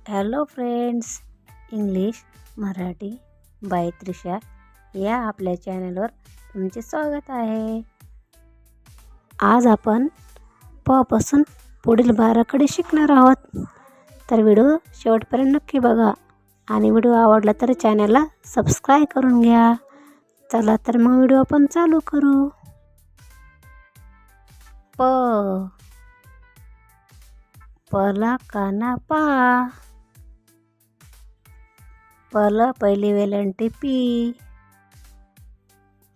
Hello friends, English Marathi by Trisha या आपल्या चॅनलवर तुमचे स्वागत आहे. आज आपण प पासून पुढील 12 कडे शिकणार आहोत. तर व्हिडिओ शेवटपर्यंत नक्की बघा आणि व्हिडिओ आवडला तर चॅनलला सबस्क्राईब करून घ्या. चला तर मग व्हिडिओ आपण चालू करू. प पला काना पा. पला पहिली वेलांटी पी.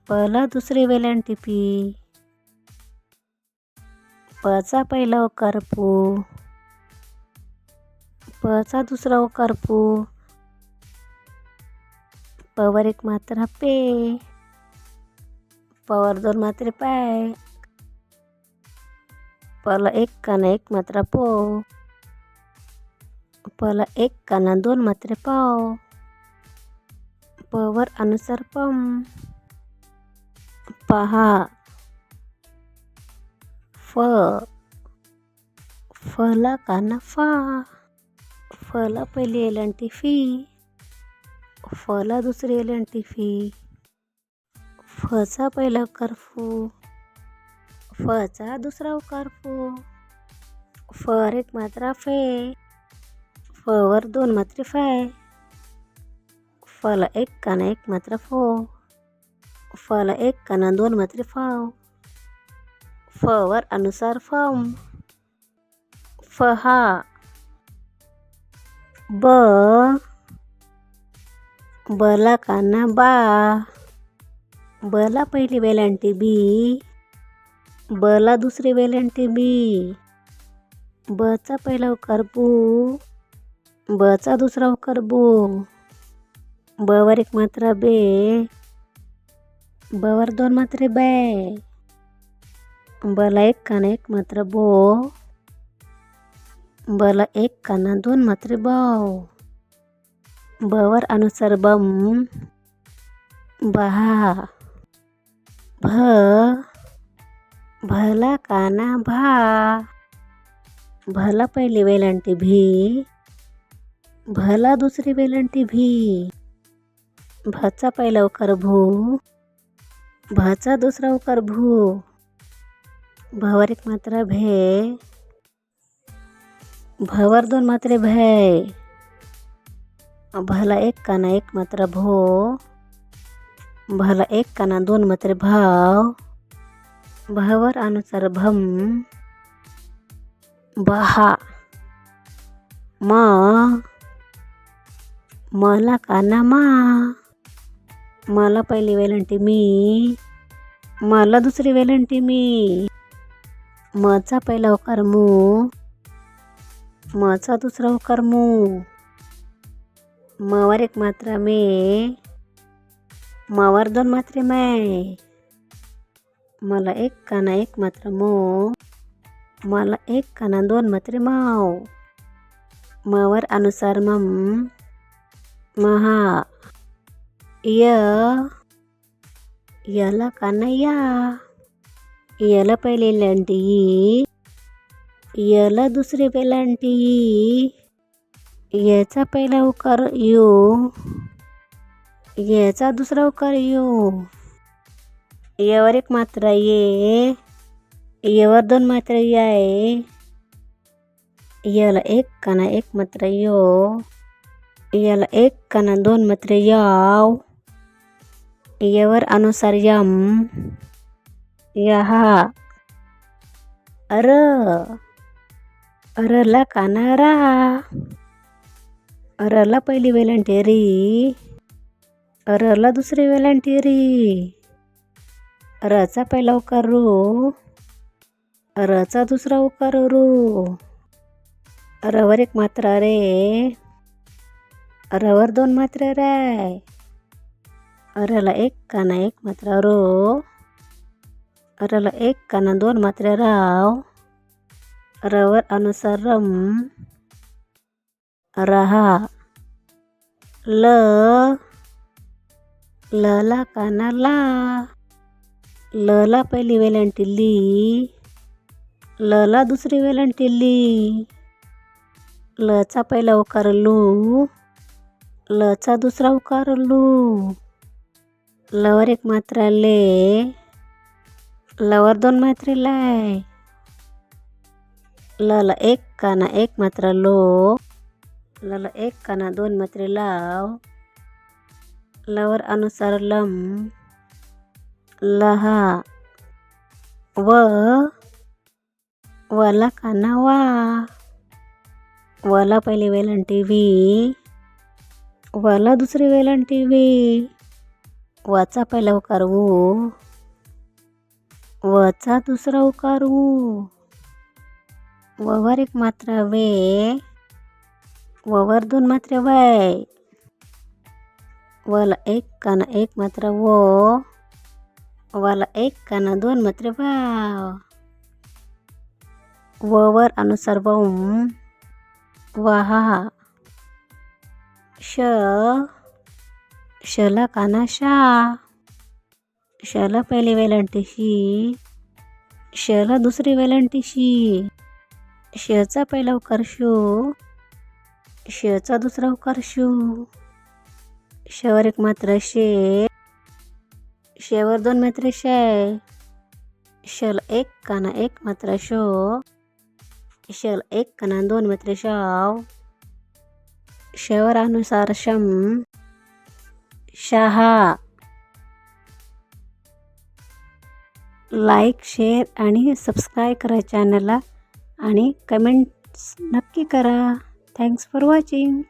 पला दुसरी वेलांटी पी. पचा पहिला उकार पू. पचा दुसरा उकार पू. पवर एक मात्रा पे. पवर दोन मात्रे पाय. पला एक काना एक मात्रा पो. पला एक काना दोन मात्रे पाव. पवर अनुसार पम. पहा. फ. फला काना फा. फला पहिली वेलांटी फी. फला दुसरी वेलांटी फी. फचा पहिला उकार फू. फचा दुसरा उकार फू. फवर एक मात्रा फे. फवर दोन मात्रे फाय. फला एक काना एक मात्रा फो. फला एक काना दोन मात्रे फाव. फवर अनुसार फम. फहा. ब. बला काना बा. बला पहिली वेलांटी बी. बला दुसरी वेलांटी बी. बचा पहिला उकार बू. बचा दुसरा उकार बू. बवर एक मात्रा बे. बवर दोन मात्रे बे. बला एक काना एक मात्रा बो. बला एक काना दोन मात्रे बाव. बवर अनुसार बम. बहा. भ. भला काना भा. भला पहिली वेलांटी भी. भला दुसरी वेलांटी भी. भचा पहिला उकार भू. भचा दुसरा उकार भू. भवर एक मात्रा भे. भवर दोन मात्रे भे. भला एक काना एक मात्रा भो. भला एक काना दोन मात्रे भाव. भवर अनुसार भम. बहा. मा. मला काना मा. मला पहिली वेलांटी मी. मला दुसरी वेलांटी मी. मचा पहिला उकार मू. मचा दुसरा उकार मू. मवर एक मात्रा मे. मवर दोन मात्रे मै. मला एक काना एक मात्रा मो. मला एक काना दोन मात्रे माव. मवर अनुसार मम. महा. य. यला काना या. यला पहिली वेलांटी ई. यला दुसरी वेलांटी ई. याचा पहिला उकार यू. याचा दुसरा उकार यू. यावर एक मात्रा ये. यावर दोन मात्रा याय. याला एक काना एक मात्रा यो. याला एक काना दोन मात्रे याव. यावर अनुसार यम. यहा. अर. अरला काना रा. अरला पहिली वेलांटी री. अरला दुसरी वेलांटी री. रचा पहिला उकार रू. रचा दुसरा उकार रू. रवर एक मात्रा रे. रवर दोन मात्रे राय. अरला एक काना एक मात्रा रो. अरला एक काना दोन मात्रे राव. रवर अनुसार रम. रहा. ल. लला काना ला. लला पहिली वेलांटी ली. लला दुसरी वेलांटी ली. लचा पहिला उकार लू, लचा दुसरा उकार लू, लवर एक मात्रा ले, लवर दोन मात्रे लाय, लला एक काना एक मात्रा लो, लला एक काना दोन मात्रे लाव, लवर अनुसार लम, लहा, वला काना वा, वला पहिली वेलांटी वी, वला दुसरी वेलांटी वी, वाचा पहिला उकार वू, वचा दुसरा उकार वू, ववर एक मात्रा वे, ववर दोन मात्रे वय, वला एक काना एक मात्रा वो, वला एक काना दोन मात्रे वाव, ववर अनुसार वम, वहा, शला काना शा, शला पहिली वेलांटी शी, शला दुसरी वेलांटी शी, शचा पहिला उकार शू, शचा दुसरा उकार शू, शवर एक मात्रा शे, शेवर दोन मात्रे शय, शल एक काना एक मात्रा शो, शल एक काना दोन मात्रे शाव, शेवर अनुसार शम, शहा. लाईक, शेअर आणि सबस्क्राईब करा चॅनलला आणि कमेंट्स नक्की करा. Thanks for watching.